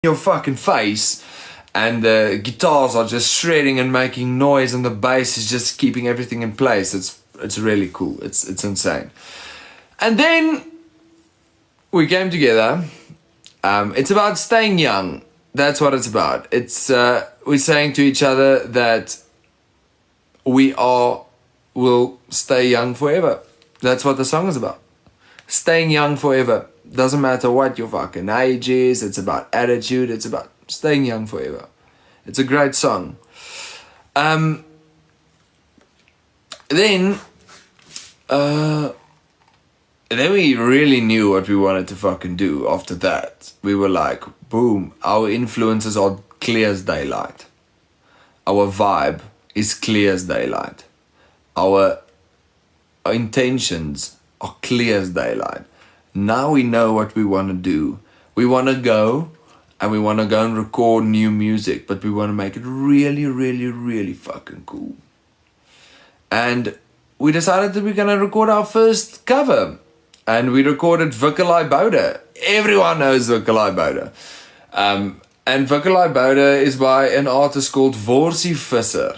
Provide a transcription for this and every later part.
your fucking face, and the guitars are just shredding and making noise, and the bass is just keeping everything in place. It's really cool. It's insane. And then we came together. It's about staying young. That's what it's about. It's we're saying to each other that will stay young forever. That's what the song is about. Staying young forever. Doesn't matter what your fucking age is. It's about attitude. It's about staying young forever. It's a great song. Then we really knew what we wanted to fucking do after that. We were like, boom, our influences are clear as daylight. Our vibe is clear as daylight. Our intentions are clear as daylight. Now we know what we want to do. We want to go and record new music, but we want to make it really, really, really fucking cool. And we decided that we're going to record our first cover. And we recorded Wikkelai Boude. Everyone knows Wikkelai Boude. And Wikkelai Boude is by an artist called Worsie Visser.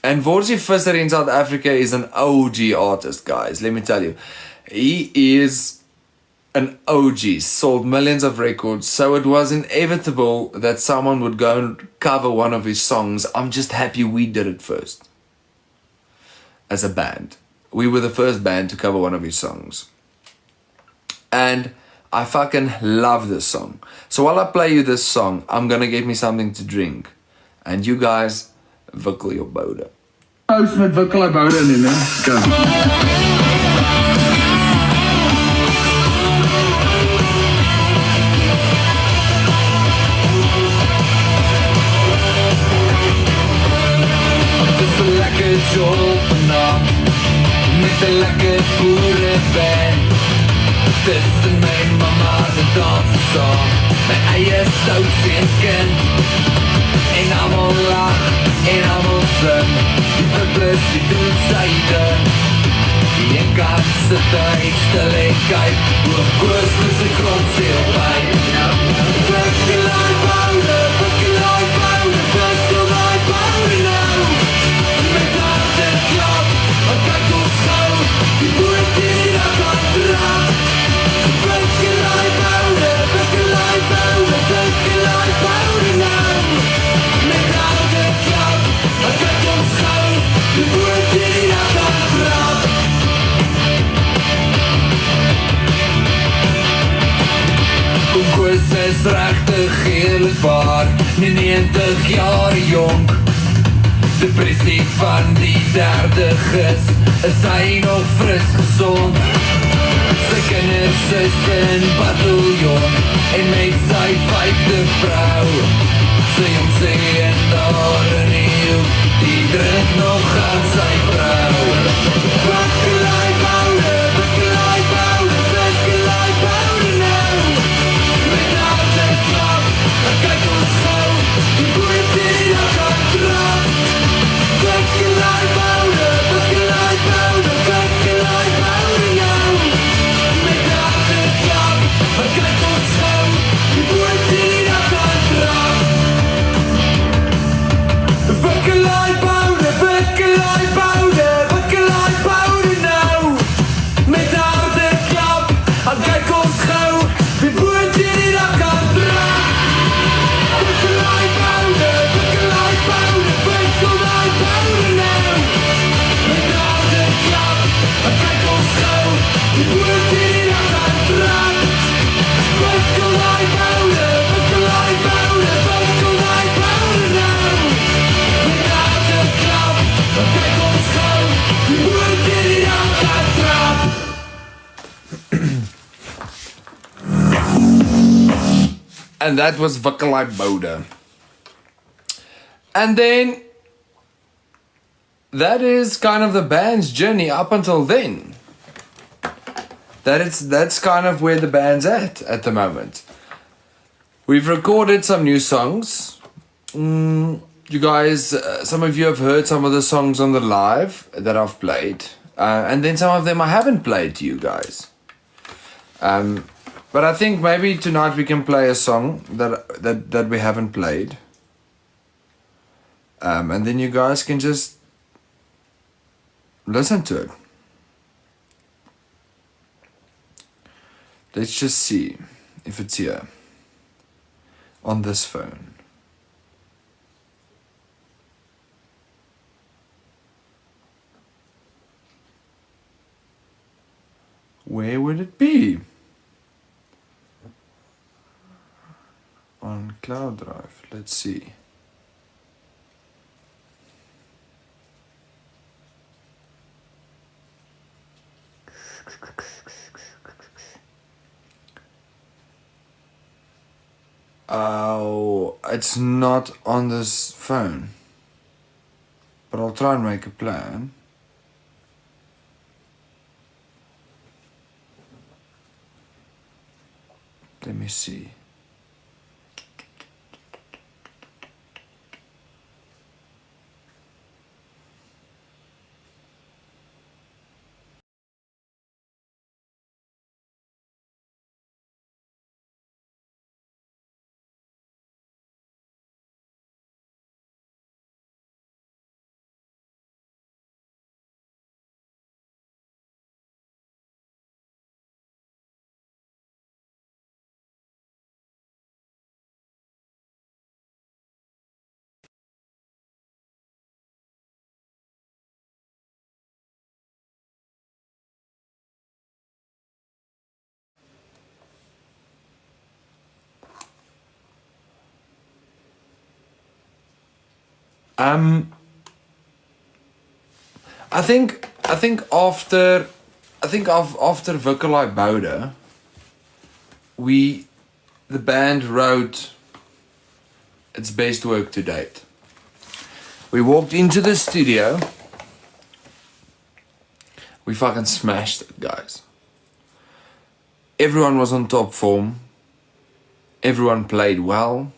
And Worsie Visser in South Africa is an OG artist, guys. Let me tell you. He is an OG, sold millions of records, so it was inevitable that someone would go and cover one of his songs. I'm just happy we did it first. As a band. We were the first band to cover one of his songs. And I fucking love this song. So while I play you this song, I'm gonna get me something to drink. And you guys, wikkel your boude. Post met Wikkelai Boude in, hè? Go. Lekker jol vannacht met een lekker boerenband. Tussen mijn mama de dansen saam, mijn eie stoutseens-kind. En allemaal lach en allemaal zing, die verblus die doen sy ding. Die een kant sit hy stil en kyk, hoe een koos met sy krontseel pijn. Wikkelai Boude, Wikkelai Boude, Wikkelai Boude nou. Met harde klap, maar kijk ons gauw, die boer die dat kan draaien. Wikkelai Boude, Wikkelai Boude, Wikkelai Boude nou. Met harde klap, maar kijk ons gauw, die boer die dat kan draaien. Koos is rechtig eerlijk waar, nu 90 jaar jong. Depressie van die derde gis, is hy nog fris gezond. Sy kinders is in bataljon, en met sy 5de vrou. Sy om sy en daar in die hoek, die drink nog aan sy vrou. Wikkelai Boude, Wikkelai Boude, Wikkelai Boude nou. Met harde klap, dan kyk ons gauw, die boer die dat kan trap. Wikkelai Boude, Wikkelai Boude, Wikkelai Boude nou. Met harde klap, dan kyk ons gauw, die boer die dat kan trap. Wikkelai Boude, Wikkelai Boude, Wikkelai Boude nou. Met harde klap, dan kyk ons gauw, die boer die dat kan trap. Wikkelai Boude, Wikkelai Boude, Wikkelai Boude nou. Met harde klap, dan kyk ons gauw, die boer die dat kan trap. Wikkelai Boude, Wikkelai Boude, Wikkelai Boude nou. Met harde klap, dan kyk ons gauw, die boer die dat kan trap. And that was Wikkelai Boude. And then that is kind of the band's journey up until then. That's kind of where the band's at the moment. We've recorded some new songs. You guys, some of you have heard some of the songs on the live that I've played. And then some of them I haven't played to you guys. But I think maybe tonight we can play a song that we haven't played. And then you guys can just listen to it. Let's just see if it's here on this phone. Where would it be? On Cloud Drive. Let's see. Oh, it's not on this phone. But I'll try and make a plan. Let me see. I think after Wikkelai Boude, the band wrote its best work to date. We walked into the studio. We fucking smashed it, guys. Everyone was on top form. Everyone played well.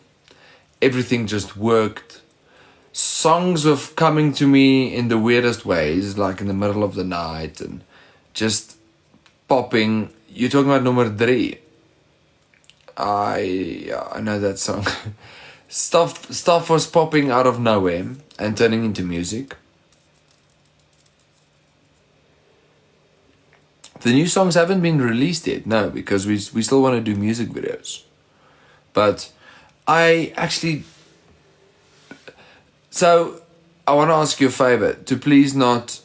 Everything just worked. Songs were coming to me in the weirdest ways, like in the middle of the night and just popping. You're talking about number 3. I know that song. Stuff was popping out of nowhere and turning into music. The new songs haven't been released yet, no, because we still want to do music videos. But so I want to ask you a favor, to please not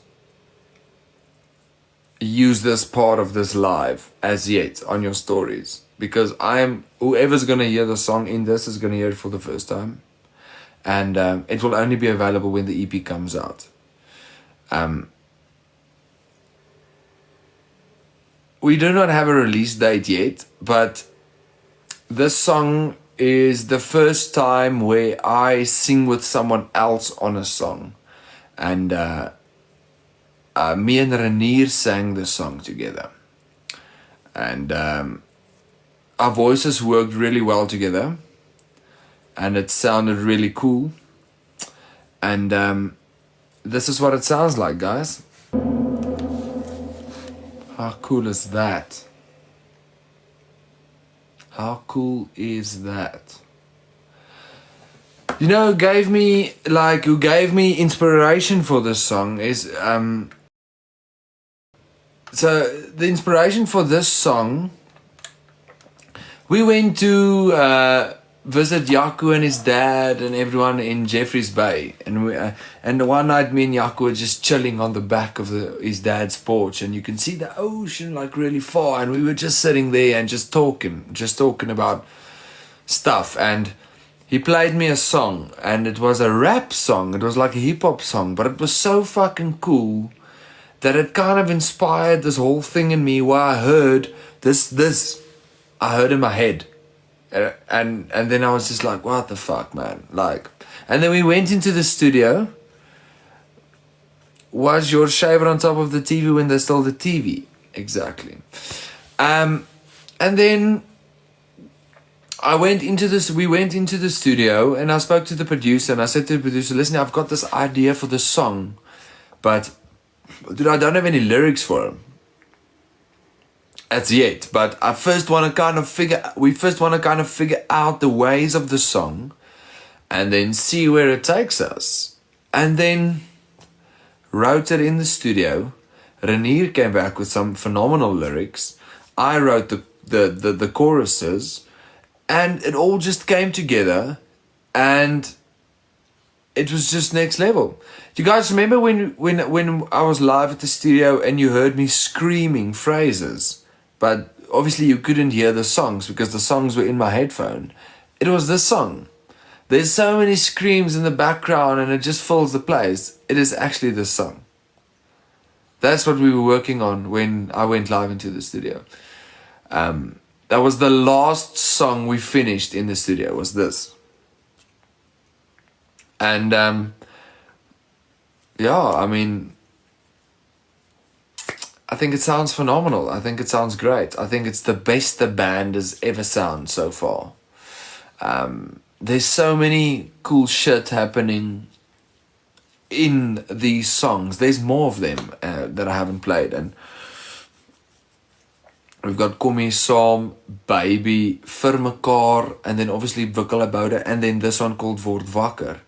use this part of this live as yet on your stories. Because whoever's going to hear the song in this is going to hear it for the first time. And it will only be available when the EP comes out. We do not have a release date yet, but this song is the first time where I sing with someone else on a song. And me and Renier sang the song together. And our voices worked really well together. And it sounded really cool. And this is what it sounds like, guys. How cool is that? How cool is that? You know, who gave me inspiration for this song is so the inspiration for this song, we went to visit Jaco and his dad and everyone in Jeffreys Bay, and one night me and Jaco were just chilling on the back of his dad's porch, and you can see the ocean like really far, and we were just sitting there and just talking about stuff. And he played me a song, and it was a rap song. It was like a hip-hop song, but it was so fucking cool that it kind of inspired this whole thing in me where I heard this I heard in my head. And then I was just like, what the fuck, man? Like, and then we went into the studio. Was your shaver on top of the TV when there's still the TV? Exactly. And then we went into the studio, and I spoke to the producer, and I said to the producer, listen, I've got this idea for this song, but dude, I don't have any lyrics for him. as yet. But we first want to kind of figure out the ways of the song, and then see where it takes us. And then wrote it in the studio. Renier came back with some phenomenal lyrics. I wrote the choruses, and it all just came together, and it was just next level. Do you guys remember when I was live at the studio and you heard me screaming phrases, but obviously you couldn't hear the songs because the songs were in my headphone? It was this song. There's so many screams in the background and it just fills the place. It is actually this song. That's what we were working on when I went live into the studio. That was the last song we finished in the studio, was this. And yeah, I mean, I think it sounds phenomenal. I think it sounds great. I think it's the best the band has ever sounded so far. There's so many cool shit happening in these songs. There's more of them that I haven't played. And we've got Kom Hier Saam, Baby, Vir Mekaar, and then obviously Wikkel About It, and then this one called Word Wakker.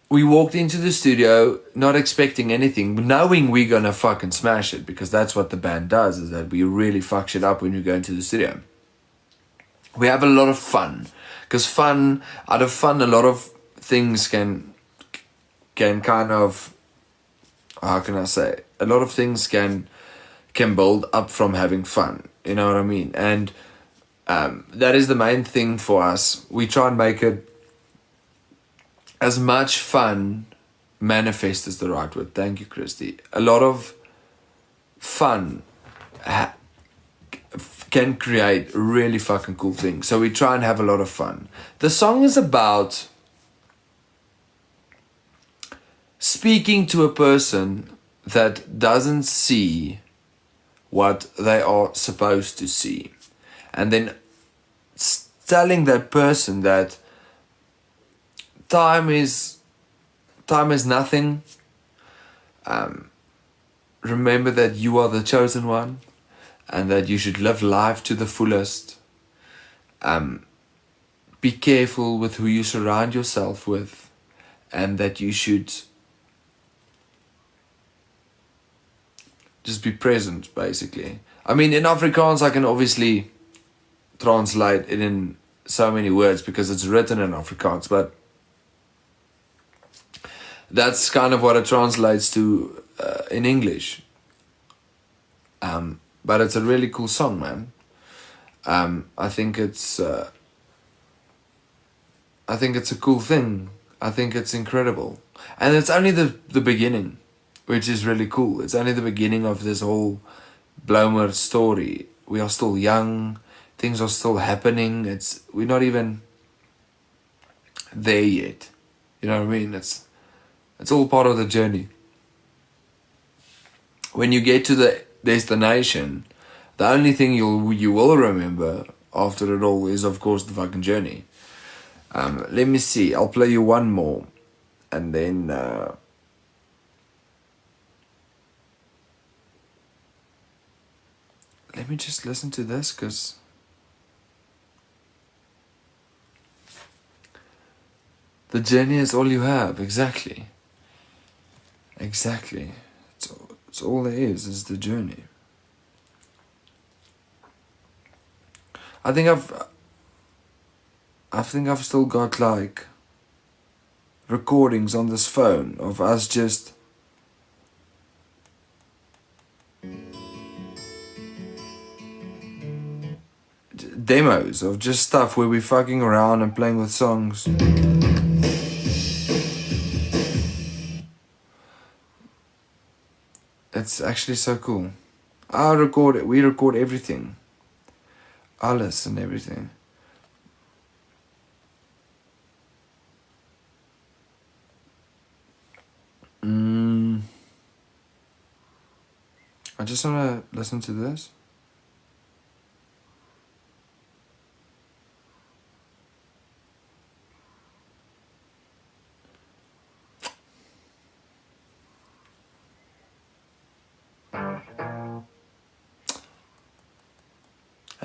We walked into the studio not expecting anything, but knowing we're gonna fucking smash it, because that's what the band does, is that we really fuck shit up when we go into the studio. We have a lot of fun, because out of fun, a lot of things can kind of, how can I say, a lot of things can build up from having fun, you know what I mean? And that is the main thing for us. We try and make it as much fun, manifest is the right word, thank you Christy, a lot of fun can create really fucking cool things. So we try and have a lot of fun. The song is about speaking to a person that doesn't see what they are supposed to see, and then telling that person that time is nothing. Remember that you are the chosen one, and that you should live life to the fullest. Be careful with who you surround yourself with, and that you should just be present, basically. I mean, in Afrikaans, I can obviously translate it in so many words because it's written in Afrikaans, but that's kind of what it translates to in English. But it's a really cool song, man. I think it's a cool thing. I think it's incredible. And it's only the beginning, which is really cool. It's only the beginning of this whole Bloumoord story. We are still young. Things are still happening. We're not even there yet. You know what I mean? It's all part of the journey. When you get to the destination, the only thing you will remember after it all is, of course, the fucking journey. Let me see. I'll play you one more, and then let me just listen to this, because the journey is all you have. Exactly. It's all there is the journey. I think I've still got like recordings on this phone of us just demos of just stuff where we're fucking around and playing with songs. It's actually so cool. We record everything. Alles and everything. I just want to listen to this.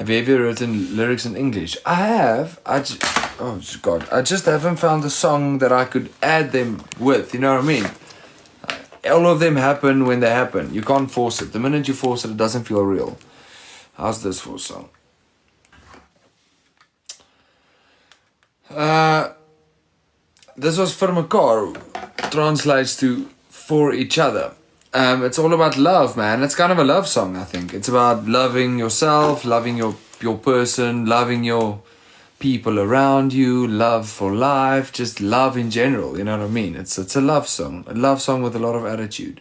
Have you ever written lyrics in English? I have. Oh God, I just haven't found a song that I could add them with. You know what I mean? All of them happen when they happen. You can't force it. The minute you force it, it doesn't feel real. How's this for a song? This was vir mekaar, translates to for each other. It's all about love, man. It's kind of a love song, I think. It's about loving yourself, loving your person, loving your people around you, love for life, just love in general, you know what I mean? It's a love song with a lot of attitude.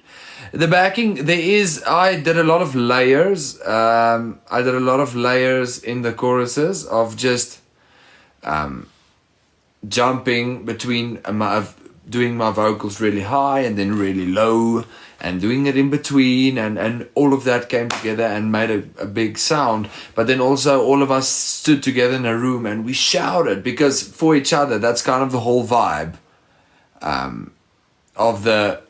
The backing, I did a lot of layers. I did a lot of layers in the choruses of just jumping between doing my vocals really high and then really low and doing it in between, and all of that came together and made a big sound. But then also all of us stood together in a room and we shouted, because for each other, that's kind of the whole vibe of the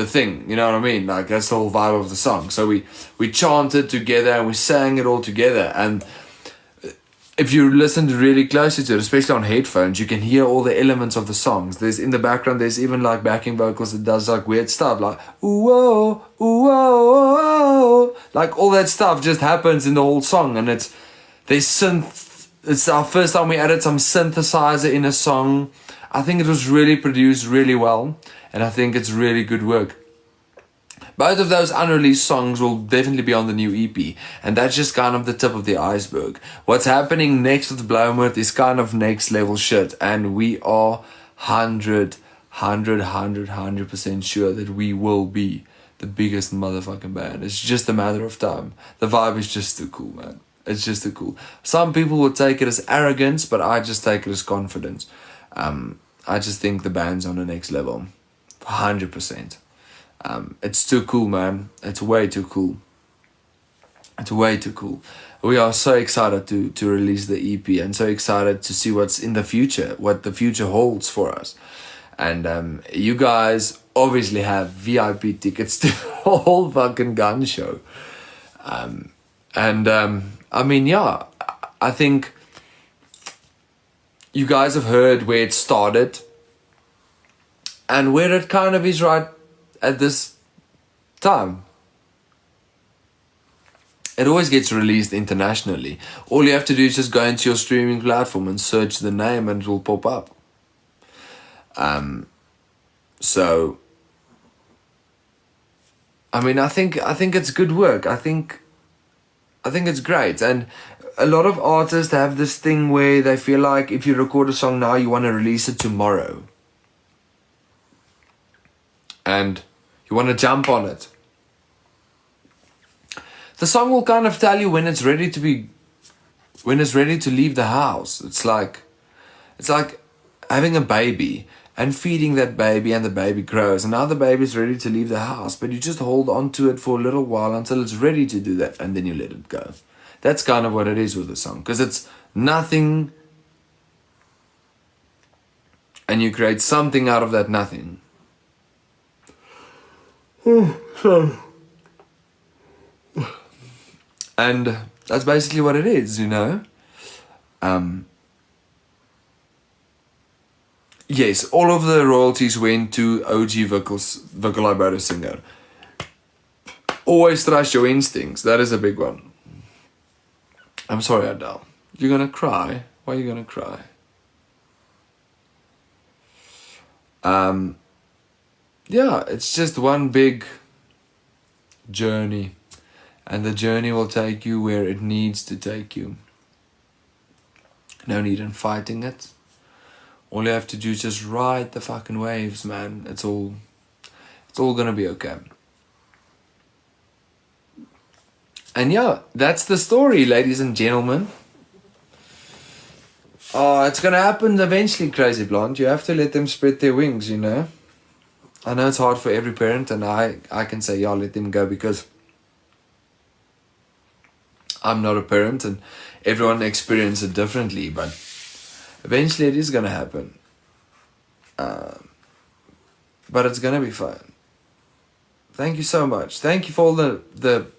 thing, you know what I mean? Like, that's the whole vibe of the song. So we chanted together and we sang it all together. And if you listen really closely to it, especially on headphones, you can hear all the elements of the songs. There's in the background, there's even like backing vocals that does like weird stuff, like ooh oh, ooh oh, oh. Like all that stuff just happens in the whole song, and it's our first time we added some synthesizer in a song. I think it was really produced really well, and I think it's really good work. Both of those unreleased songs will definitely be on the new EP, and that's just kind of the tip of the iceberg. What's happening next with Bloumoord is kind of next level shit, and we are 100% sure that we will be the biggest motherfucking band. It's just a matter of time. The vibe is just too cool, man. It's just too cool. Some people will take it as arrogance, but I just take it as confidence. I just think the band's on the next level. 100%. It's too cool, man. It's way too cool. It's way too cool. We are so excited to release the EP, and so excited to see what's in the future, what the future holds for us. And you guys obviously have VIP tickets to the whole fucking gun show. I mean, yeah, I think you guys have heard where it started and where it kind of is right at this time. It always gets released internationally. All you have to do is just go into your streaming platform and search the name and it will pop up. So I mean, I think it's good work. I think it's great. And a lot of artists have this thing where they feel like if you record a song now, you want to release it tomorrow. And you want to jump on it. The song will kind of tell you when it's ready to leave the house. It's like having a baby and feeding that baby, and the baby grows, and now the baby's ready to leave the house, but you just hold on to it for a little while until it's ready to do that, and then you let it go. That's kind of what it is with the song, because it's nothing, and you create something out of that nothing. And that's basically what it is, you know. Yes, all of the royalties went to OG Vikkel singer. Always trust your instincts. That is a big one. I'm sorry, Adele. You're gonna cry? Why are you gonna cry? Yeah, it's just one big journey. And the journey will take you where it needs to take you. No need in fighting it. All you have to do is just ride the fucking waves, man. It's all gonna be okay. And yeah, that's the story, ladies and gentlemen. Oh, it's gonna happen eventually, Crazy Blonde. You have to let them spread their wings, you know. I know it's hard for every parent, and I can say, yeah, let them go, because I'm not a parent and everyone experiences it differently, but eventually it is going to happen. But it's going to be fun. Thank you so much. Thank you for all the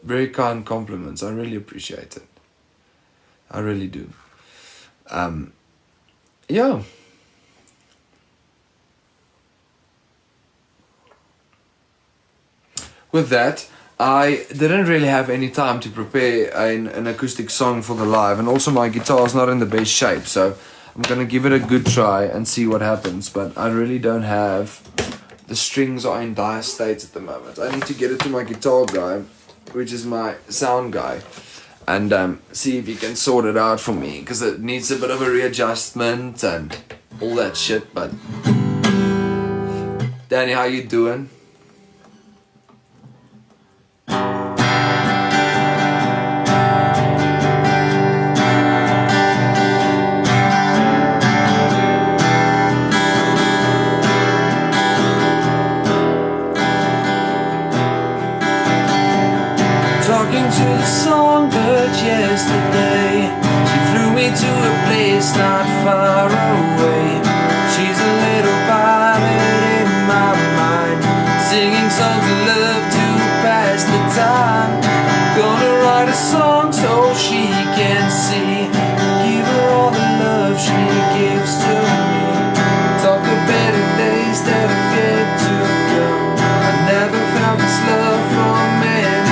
very kind compliments. I really appreciate it. I really do. Yeah. With that, I didn't really have any time to prepare an acoustic song for the live, and also my guitar's not in the best shape, so I'm gonna give it a good try and see what happens, but I really don't have, the strings are in dire states at the moment. I need to get it to my guitar guy, which is my sound guy, and see if he can sort it out for me, because it needs a bit of a readjustment and all that shit. But Danny, how you doing? Talking to the songbird yesterday, she flew me to a place not far away. She's a little pilot in my mind, singing songs of love to pass the time. Gonna write a song so she can see, give her all the love she gives to me. Talk of better days that have yet to come. I never found this love from anyone.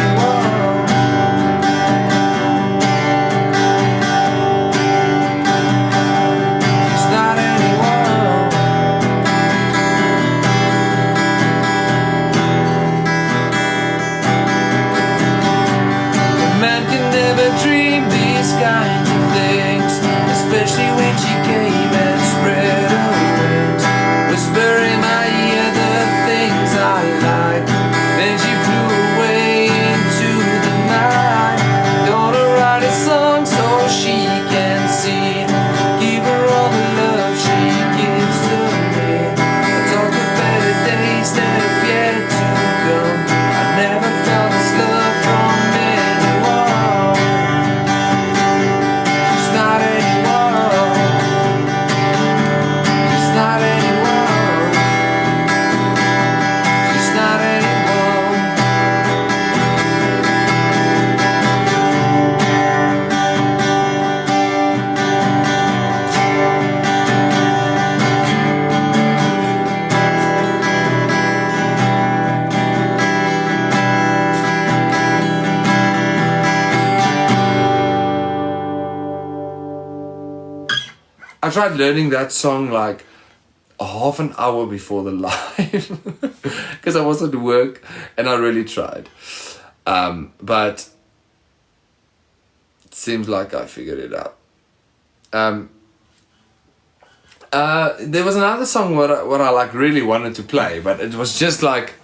Dream these kinds of things, especially when she came and spread her wings, whisper in my ear the things I like. Then she flew away into the night. Gonna write a song so she can see, give her all the love she gives to me. I talk of better days that have yet to come. I never felt this love from anyone. I tried learning that song like a half an hour before the live because I was at work and I really tried. But it seems like I figured it out. There was another song what I like really wanted to play, but it was just like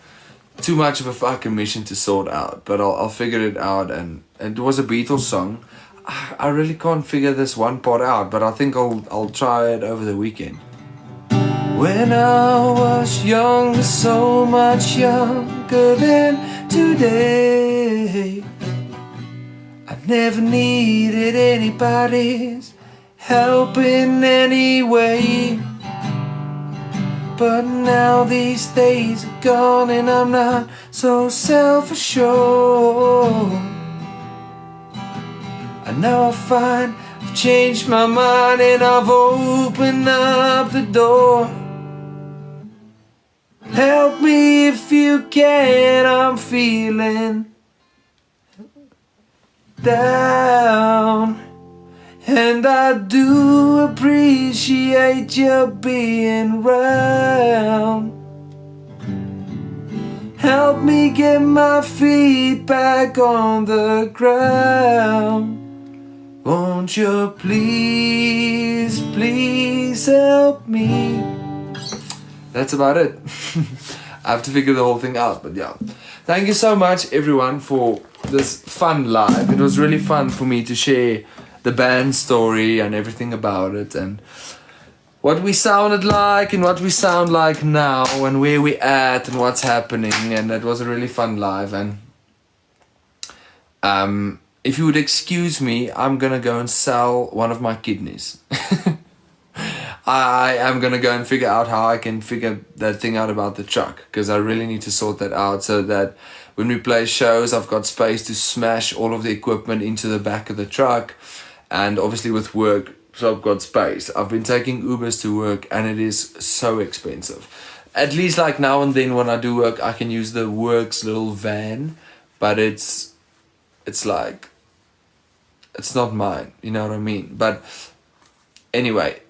too much of a fucking mission to sort out. But I'll figure it out, and it was a Beatles song. I really can't figure this one part out, but I think I'll try it over the weekend. When I was younger, so much younger than today, I never needed anybody's help in any way. But now these days are gone and I'm not so self-assured. And now I find I've changed my mind and I've opened up the door. Help me if you can, I'm feeling down. And I do appreciate you being round. Help me get my feet back on the ground. Won't you please, please help me? That's about it. I have to figure the whole thing out, but yeah. Thank you so much everyone for this fun live. It was really fun for me to share the band story and everything about it, and what we sounded like and what we sound like now and where we're at and what's happening, and it was a really fun live. And if you would excuse me, I'm gonna go and sell one of my kidneys. I am gonna go and figure out how I can figure that thing out about the truck, because I really need to sort that out so that when we play shows I've got space to smash all of the equipment into the back of the truck, And obviously with work, so I've got space. I've been taking Ubers to work and it is so expensive. At least like now and then when I do work, I can use the works little van, but it's like, it's not mine, you know what I mean? But anyway,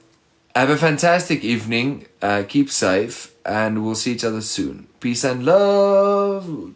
have a fantastic evening, keep safe, and we'll see each other soon. Peace and love.